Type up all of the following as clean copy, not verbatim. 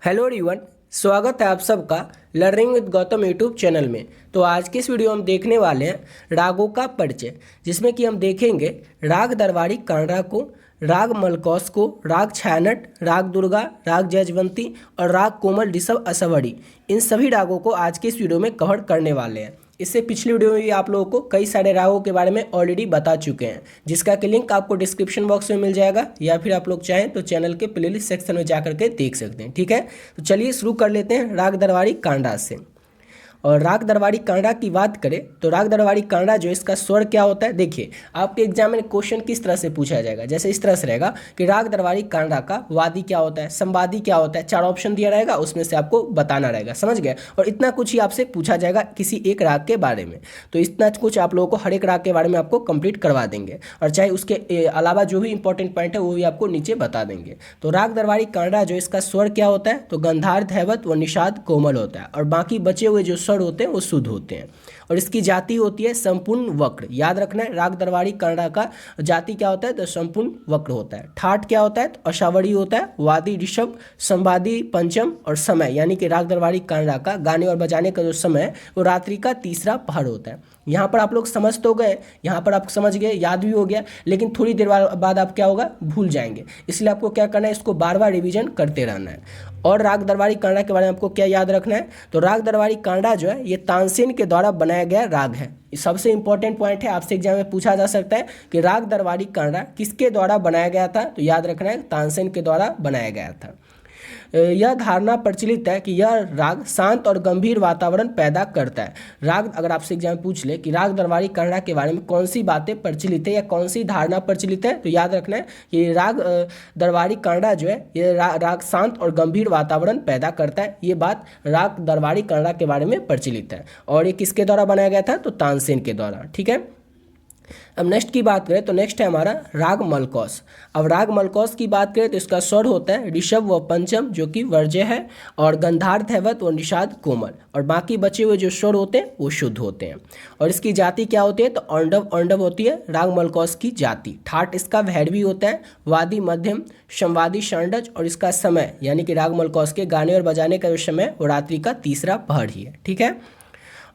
Hello everyone, स्वागत है आप सबका learning with Gautam YouTube channel में। तो आज की इस वीडियो में हम देखने वाले हैं रागों का परिचय, जिसमें कि हम देखेंगे राग दरबारी कांडा को, राग मलकौस को, राग छायानट, राग दुर्गा, राग जयवंती और राग कोमल ऋषभ असवड़ी। इन सभी रागों को आज के इस वीडियो में कवर करने वाले हैं। इससे पिछली वीडियो में भी आप लोगों को कई सारे रागों के बारे में ऑलरेडी बता चुके हैं, जिसका कि लिंक आपको डिस्क्रिप्शन बॉक्स में मिल जाएगा, या फिर आप लोग चाहें तो चैनल के प्लेलिस्ट सेक्शन में जा करके देख सकते हैं। ठीक है, तो चलिए शुरू कर लेते हैं राग दरबारी कांडा से। और राग दरबारी कांडा की बात करें तो राग दरबारी कांडा जो इसका स्वर क्या होता है, देखिए आपके एग्जाम में क्वेश्चन किस तरह से पूछा जाएगा। जैसे इस तरह से रहेगा कि राग दरबारी कांडा का वादी क्या होता है, संवादी क्या होता है, 4 ऑप्शन दिया रहेगा, उसमें से आपको बताना रहेगा। समझ गए? और इतना कुछ ही आपसे पूछा जाएगा किसी एक राग के बारे में। तो इतना कुछ आप लोगों को हर एक राग के बारे में आपको कंप्लीट करवा देंगे, और चाहे उसके अलावा जो भी इंपॉर्टेंट पॉइंट है वो भी आपको नीचे बता देंगे। तो राग दरबारी कांडा जो इसका स्वर क्या होता है, तो गंधार, धैवत व निषाद कोमल होता है, और बाकी बचे हुए जो स्वर होते हैं वो शुद्ध होते हैं। और इसकी जाति होती है संपूर्ण वक्र। याद रखना है, राग दरबारी कांडा का जाति क्या होता है, तो संपूर्ण वक्र होता है। ठाट क्या होता है, तो अशावड़ी होता है, वादी ऋषभ, संवादी पंचम, और समय यानी कि राग दरबारी कांडा का गाने और बजाने का जो समय है वो रात्रि का तीसरा पहर होता है। यहाँ पर आप लोग समझ तो गए, यहाँ पर आप समझ गए, याद भी हो गया, लेकिन थोड़ी देर बाद आप क्या होगा, भूल जाएंगे। इसलिए आपको क्या करना है, इसको बार बार रिवीजन करते रहना है। और राग दरबारी कांडा के बारे में आपको क्या याद रखना है, तो राग दरबारी कांडा जो है ये तानसेन के द्वारा बनाया गया राग है। सबसे इंपॉर्टेंट पॉइंट है, आपसे एग्जाम में पूछा जा सकता है कि राग दरबारी कांडा किसके द्वारा बनाया गया था, तो याद रखना है तानसेन के द्वारा बनाया गया था। यह धारणा प्रचलित है कि यह राग शांत और गंभीर वातावरण पैदा करता है। राग, अगर आपसे एग्जाम में पूछ ले कि राग दरबारी कांडा के बारे में कौन सी बातें प्रचलित है या कौन सी धारणा प्रचलित है, तो याद रखना है कि राग दरबारी कांडा जो है ये राग शांत और गंभीर वातावरण पैदा करता है। ये बात राग दरबारी कांडा के बारे में प्रचलित है, और ये किसके द्वारा बनाया गया था, तो तानसेन के द्वारा। ठीक है, अब नेक्स्ट की बात करें तो नेक्स्ट है हमारा राग मलकौस। अब राग मलकौस की बात करें तो इसका स्वर होता है ऋषभ व पंचम, जो कि वर्ज्य है, और गंधार, धैवत व निषाद कोमल, और बाकी बचे हुए जो स्वर होते हैं वो शुद्ध होते हैं। और इसकी जाति क्या होती है, तो औंडव औंडव होती है राग मलकौस की जाति। ठाट इसका भैरवी होता है, वादी मध्यम, संवादी षांडज, और इसका समय यानी कि राग मलकौस के गाने और बजाने का जो समय वो रात्रि का तीसरा पहर ही है। ठीक है,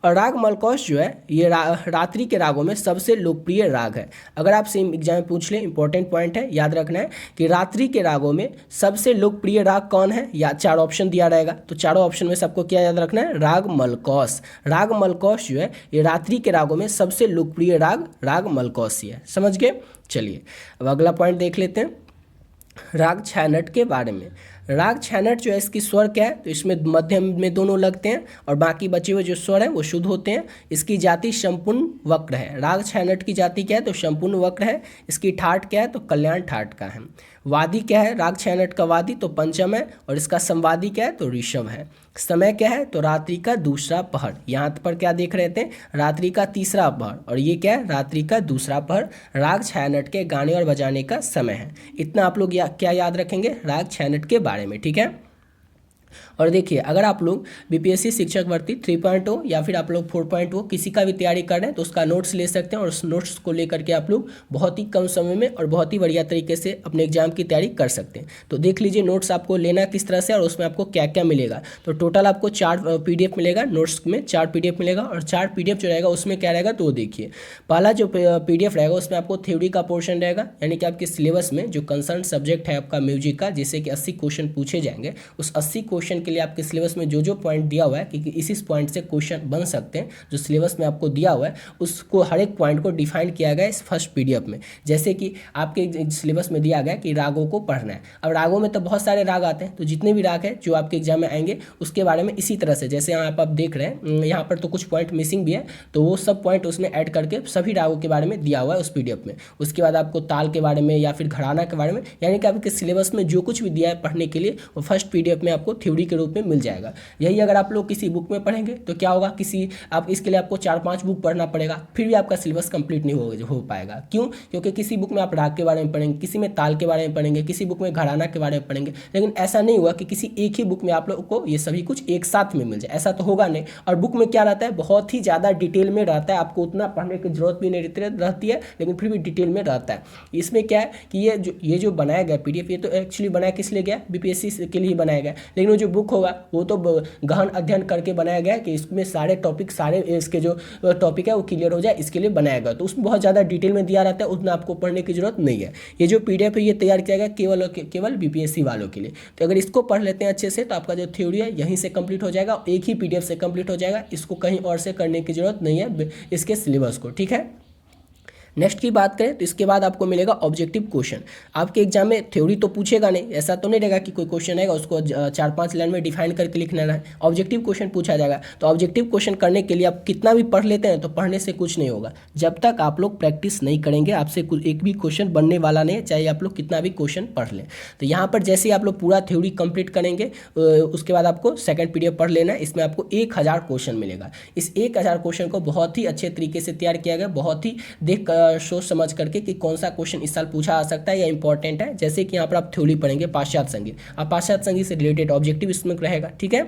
और राग मलकौस जो है ये रात्रि के रागों में सबसे लोकप्रिय राग है। अगर आपसे एग्जाम में पूछ ले, इंपॉर्टेंट पॉइंट है, याद रखना है कि रात्रि के रागों में सबसे लोकप्रिय राग कौन है, या 4 ऑप्शन दिया रहेगा, तो चारों ऑप्शन में से आपको क्या याद रखना है, राग मलकौस। राग मलकौस जो है ये रात्रि के रागों में सबसे लोकप्रिय राग मलकौस ही है। समझ गए? चलिए अब अगला पॉइंट देख लेते हैं, राग छायानट के बारे में। राग छायानट जो है इसकी स्वर क्या है, तो इसमें मध्यम में दोनों लगते हैं, और बाकी बचे हुए जो स्वर हैं वो शुद्ध होते हैं। इसकी जाति संपूर्ण वक्र है। राग छायानट की जाति क्या है, तो संपूर्ण वक्र है। इसकी ठाट क्या है, तो कल्याण ठाट का है। वादी क्या है, राग छायानट का वादी तो पंचम है, और इसका संवादी क्या है, तो ऋषभ है। समय क्या है, तो रात्रि का दूसरा पहर। यहाँ पर क्या देख रहे थे, रात्रि का तीसरा पहर, और ये क्या है, रात्रि का दूसरा पहर राग छायानट के गाने और बजाने का समय है। इतना आप लोग क्या याद रखेंगे राग छायानट के बारे में। ठीक है, और देखिए अगर आप लोग बीपीएससी शिक्षक भर्ती 3.0 या फिर आप लोग 4.0 किसी का भी तैयारी कर रहे हैं तो उसका नोट्स ले सकते हैं, और उस नोट्स को लेकर के आप लोग बहुत ही कम समय में और बहुत ही बढ़िया तरीके से अपने एग्जाम की तैयारी कर सकते हैं। तो देख लीजिए नोट्स आपको लेना किस तरह से, और उसमें आपको क्या क्या मिलेगा। तो टोटल आपको 4 PDF मिलेगा, नोट्स में 4 PDF मिलेगा, और 4 PDF जो रहेगा उसमें क्या रहेगा, तो देखिए पहला जो PDF रहेगा उसमें आपको थ्योरी का पोर्शन रहेगा, यानी कि आपके सिलेबस में जो कंसर्न सब्जेक्ट है आपका म्यूजिक का, जिससे कि 80 क्वेश्चन पूछे जाएंगे, उस 80 क्वेश्चन के लिए आपके सिलेबस में जो जो पॉइंट दिया हुआ है कि इस पॉइंट से क्वेश्चन बन सकते हैं, जो सिलेबस में आपको दिया हुआ है उसको हर एक पॉइंट को डिफाइन किया गया इस फर्स्ट PDF में। जैसे कि आपके सिलेबस में दिया गया कि रागों को पढ़ना है। अब रागों में तो बहुत सारे राग आते हैं, तो जितने भी राग हैं जो आपके एग्जाम में आएंगे उसके बारे में इसी तरह से, जैसे यहाँ आप देख रहे हैं यहाँ पर तो कुछ पॉइंट मिसिंग भी है, तो वो सब पॉइंट उसमें ऐड करके सभी रागों के बारे में दिया हुआ है उस PDF में। उसके बाद आपको ताल के बारे में या फिर घराना के बारे में, यानी कि आपके सिलेबस में जो कुछ भी दिया है पढ़ने के लिए वो फर्स्ट PDF में आपको थ्योरी के रूप में मिल जाएगा। यही अगर आप लोग किसी बुक में पढ़ेंगे तो क्या होगा, किसी आप इसके लिए आपको 4-5 बुक पढ़ना पड़ेगा, फिर भी आपका सिलेबस कंप्लीट नहीं हो पाएगा। क्यों? क्योंकि किसी बुक में आप राग के बारे में पढ़ेंगे, किसी में ताल के बारे में पढ़ेंगे, किसी बुक में घराना के बारे में पढ़ेंगे, लेकिन ऐसा नहीं हुआ कि किसी एक ही बुक में आप लोग को ये सभी कुछ एक साथ में मिल जाए, ऐसा तो होगा नहीं। और बुक में क्या रहता है, बहुत ही ज़्यादा डिटेल में रहता है, आपको उतना पढ़ने की जरूरत भी नहीं रहती है, लेकिन फिर भी डिटेल में रहता है। इसमें क्या है कि ये जो बनाया गया PDF, ये तो एक्चुअली बनाया किस लिए गया, BPSC के लिए ही बनाया गया, लेकिन वो जो बुक होगा वो तो गहन अध्ययन करके बनाया गया कि इसमें सारे टॉपिक, सारे इसके जो टॉपिक है वो क्लियर हो जाए, इसके लिए बनाया गया। तो उसमें बहुत ज़्यादा डिटेल में दिया रहता है, उतना आपको पढ़ने की जरूरत नहीं है। ये जो PDF है ये तैयार किया गया केवल BPSC वालों के लिए। तो अगर इसको पढ़ लेते हैं अच्छे से तो आपका जो थ्योरी है यहीं से कंप्लीट हो जाएगा, एक ही PDF से कंप्लीट हो जाएगा, इसको कहीं और से करने की जरूरत नहीं है इसके सिलेबस को, ठीक है। नेक्स्ट की बात करें तो इसके बाद आपको मिलेगा ऑब्जेक्टिव क्वेश्चन। आपके एग्जाम में थ्योरी तो पूछेगा नहीं, ऐसा तो नहीं रहेगा कि कोई क्वेश्चन आएगा उसको 4-5 लाइन में डिफाइन करके लिखना है। ऑब्जेक्टिव क्वेश्चन पूछा जाएगा। तो ऑब्जेक्टिव क्वेश्चन करने के लिए आप कितना भी पढ़ लेते हैं तो पढ़ने से कुछ नहीं होगा, जब तक आप लोग प्रैक्टिस नहीं करेंगे आपसे एक भी क्वेश्चन बनने वाला नहीं है, चाहे आप लोग कितना भी क्वेश्चन पढ़ लें। तो यहाँ पर जैसे ही आप लोग पूरा थ्योरी कंप्लीट करेंगे उसके बाद आपको सेकंड PDF पढ़ लेना है। इसमें आपको 1000 क्वेश्चन मिलेगा। इस 1000 क्वेश्चन को बहुत ही अच्छे तरीके से तैयार किया गया, बहुत ही देख सोच समझ करके कि कौन सा क्वेश्चन इस साल पूछा आ सकता है या इंपॉर्टेंट है। जैसे कि यहाँ पर आप थ्योरी पढ़ेंगे पाश्चात्य संगीत, आप पाश्चात्य संगीत से रिलेटेड ऑब्जेक्टिव इसमें रहेगा, ठीक है।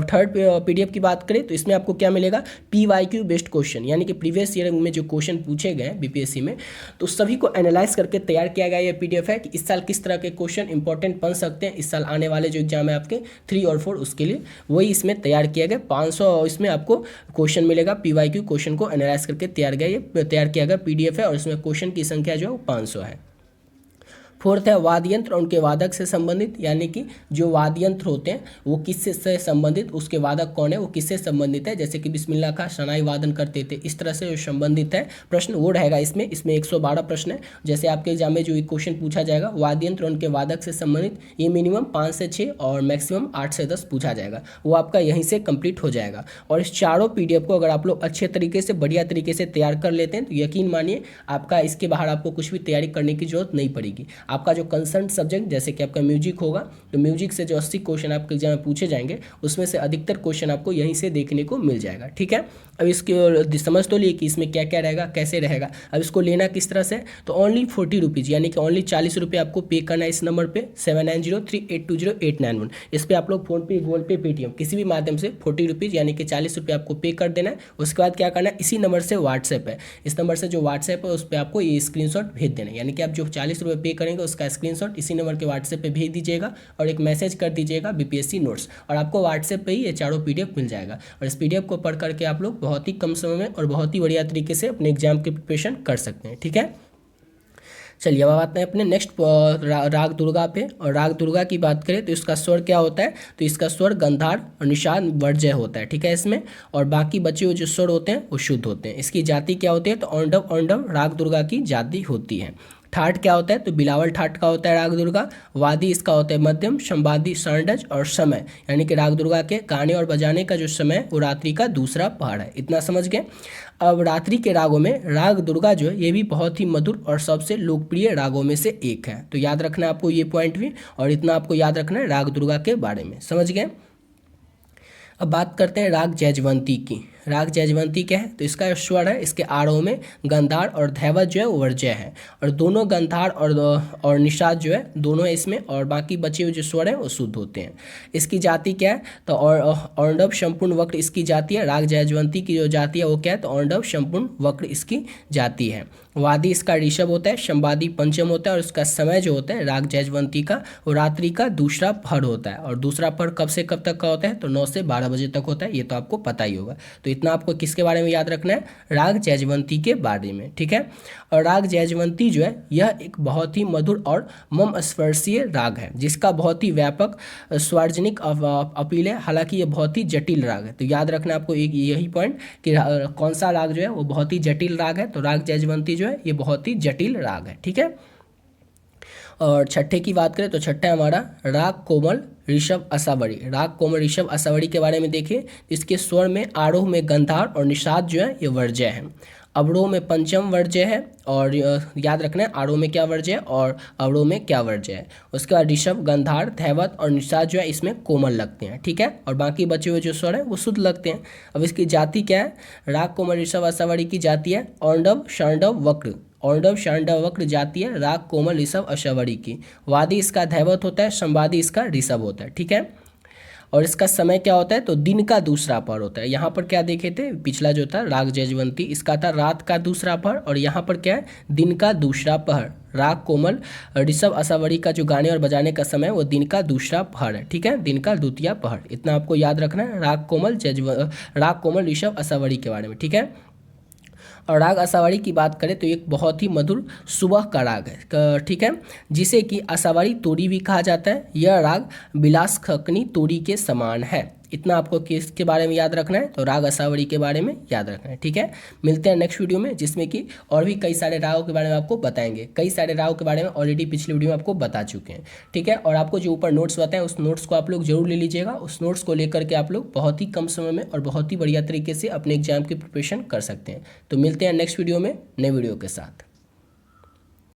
थर्ड PDF की बात करें तो इसमें आपको क्या मिलेगा, PYQ बेस्ड क्वेश्चन, यानी कि प्रीवियस ईयर में जो क्वेश्चन पूछे गए BPSC में तो सभी को एनालाइज करके तैयार किया गया ये PDF है कि इस साल किस तरह के क्वेश्चन इंपॉर्टेंट बन सकते हैं, इस साल आने वाले जो एग्जाम है आपके 3 और 4 उसके लिए वही इसमें तैयार किया गया। 500 इसमें आपको क्वेश्चन मिलेगा, PYQ क्वेश्चन को एनालाइज करके तैयार किया गया PDF है, और इसमें क्वेश्चन की संख्या जो है वो 500 है। फोर्थ है वाद्य यंत्र और उनके वादक से संबंधित, यानी कि जो वाद्य यंत्र होते हैं वो किससे से संबंधित, उसके वादक कौन है, वो किससे संबंधित है। जैसे कि बिस्मिल्लाह का शनाई वादन करते थे, इस तरह से जो संबंधित है प्रश्न वो रहेगा इसमें 112 प्रश्न है। जैसे आपके एग्जाम में जो एक क्वेश्चन पूछा जाएगा वाद्य यंत्र और उनके वादक से संबंधित, ये मिनिमम 5 से 6 और मैक्सिमम 8 से 10 पूछा जाएगा, वो आपका यहीं से कंप्लीट हो जाएगा। और इस चारों PDF को अगर आप लोग अच्छे तरीके से बढ़िया तरीके से तैयार कर लेते हैं तो यकीन मानिए आपका इसके बाहर आपको कुछ भी तैयारी करने की जरूरत नहीं पड़ेगी। आपका जो कंसर्न सब्जेक्ट जैसे कि आपका म्यूजिक होगा तो म्यूजिक से जो 80 क्वेश्चन आपके एग्जाम में पूछे जाएंगे उसमें से अधिकतर क्वेश्चन आपको यहीं से देखने को मिल जाएगा, ठीक है। अब इसकी समझ तो लिए कि इसमें क्या क्या रहेगा, कैसे रहेगा। अब इसको लेना किस तरह से, तो ओनली 40 रुपीज़ यानी कि ओनली 40 रुपये आपको पे करना है इस नंबर पे 7903820891। इस पर आप लोग फोनपे, गूगल पे, पेटीएम किसी भी माध्यम से 40 रुपीज़ यानी कि 40 रुपये आपको पे कर देना है। उसके बाद क्या करना है, इसी नंबर से व्हाट्सएप है, इस नंबर से जो व्हाट्सएप है उस पर आपको ये स्क्रीनशॉट भेज देना है, यानी कि आप जो 40 रुपये पे करेंगे उसका स्क्रीनशॉट इसी नंबर के व्हाट्सएप पे भेज दीजिएगा और एक मैसेज कर दीजिएगा BPSC नोट्स, और आपको व्हाट्सएप पे ही ये चारों PDF मिल जाएगा। और इस PDF को पढ़ करके आप लोग बहुत ही कम समय में और बहुत ही बढ़िया तरीके से अपने एग्जाम की प्रिपरेशन कर सकते हैं, ठीक है। चलिए अब आते हैं अपने नेक्स्ट राग दुर्गा पे। और राग दुर्गा की बात करें तो इसका स्वर क्या होता है, तो इसका स्वर गंधार और निषाद वर्ज्य होता है, ठीक है इसमें। और बाकी बचे हुए जो स्वर होते हैं वो शुद्ध होते हैं। इसकी जाति क्या होती है, तो औंडव औंडव राग दुर्गा की जाति होती है। ठाट क्या होता है, तो बिलावल ठाट का होता है राग दुर्गा। वादी इसका होता है मध्यम, संवादी सांडज। और समय यानी कि राग दुर्गा के गाने और बजाने का जो समय वो रात्रि का दूसरा पहाड़ है। इतना समझ गए। अब रात्रि के रागों में राग दुर्गा जो है ये भी बहुत ही मधुर और सबसे लोकप्रिय रागों में से एक है। तो याद रखना है आपको ये पॉइंट भी, और इतना आपको याद रखना है राग दुर्गा के बारे में, समझ गए। अब बात करते हैं राग जयजवंती की। राग जयजवंती क्या है, तो इसका स्वर है, इसके आरोह में गंधार और धैवत जो है वो वर्ज्य है, और दोनों गंधार और निषाद जो है दोनों है इसमें, और बाकी बचे हुए जो स्वर हैं वो शुद्ध होते हैं। इसकी जाति क्या है, तो औंडव संपूर्ण वक्र इसकी जाति है। राग जयजवंती की जो जाति है वो क्या है, तो औंडव संपूर्ण वक्र इसकी जाति है। वादी इसका ऋषभ होता है, संवादी पंचम होता है, और उसका समय जो होता है राग जयजवंती का वो रात्रि का दूसरा पहर होता है। और दूसरा पहर कब से कब तक का होता है, तो 9 से 12 बजे तक होता है, ये तो आपको पता ही होगा। तो इतना आपको किसके बारे में याद रखना है, राग जयजवंती के बारे में, ठीक है। और राग जयजवंती जो है यह एक बहुत ही मधुर और मम स्पर्शीय राग है, जिसका बहुत ही व्यापक सार्वजनिक अपील है। हालांकि ये बहुत ही जटिल राग है, तो याद रखना आपको एक यही पॉइंट कि कौन सा राग जो है वो बहुत ही जटिल राग है। तो राग जयजवंती जो है ये बहुत ही जटिल राग है, ठीक है। और छठे की बात करें तो छठा हमारा राग कोमल ऋषभ असावरी। राग कोमल ऋषभ असावरी के बारे में देखिए, इसके स्वर में आरोह में गंधार और निषाद जो है ये वर्ज्य है। अवरोह में पंचम वर्ज्य है, और याद रखना है आरोह में क्या वर्ज्य है और अवरोह में क्या वर्ज्य है। उसके बाद ऋषभ, गंधार, धैवत और निषाद जो है इसमें कोमल लगते हैं, ठीक है, और बाकी बचे हुए जो स्वर हैं वो शुद्ध लगते हैं। अब इसकी जाति क्या है, राग कोमल ऋषभ असावरी की जाति है औंडव शांडव वक्र, औंडव शांडव वक्र जाति है राग कोमल ऋषभ असावरी की। वादी इसका धैवत होता है, संवादी इसका ऋषभ होता है, ठीक है। और इसका समय क्या होता है, तो दिन का दूसरा पहर होता है। यहाँ पर क्या देखे थे, पिछला जो था राग जयजवंती इसका था रात का दूसरा पहर, और यहाँ पर क्या है, दिन का दूसरा पहर। राग कोमल ऋषभ असावरी का जो गाने और बजाने का समय वो दिन का दूसरा पहर है, ठीक है, दिन का द्वितीय पहर। इतना आपको याद रखना है राग कोमल ऋषभ असावरी के बारे में, ठीक है। और राग असावरी की बात करें तो एक बहुत ही मधुर सुबह का राग है, ठीक है, जिसे कि असावरी तोड़ी भी कहा जाता है। यह राग बिलास खकनी तोड़ी के समान है। इतना आपको किसके बारे में याद रखना है, तो राग असावरी के बारे में याद रखना है, ठीक है। मिलते हैं नेक्स्ट वीडियो में, जिसमें कि और भी कई सारे रागों के बारे में आपको बताएंगे। कई सारे रागों के बारे में ऑलरेडी पिछले वीडियो में आपको बता चुके हैं, ठीक है। और आपको जो ऊपर नोट्स बताएं उस नोट्स को आप लोग जरूर ले लीजिएगा। उस नोट्स को लेकर के आप लोग बहुत ही कम समय में और बहुत ही बढ़िया तरीके से अपने एग्जाम की प्रिपरेशन कर सकते हैं। तो मिलते हैं नेक्स्ट वीडियो में नए वीडियो के साथ।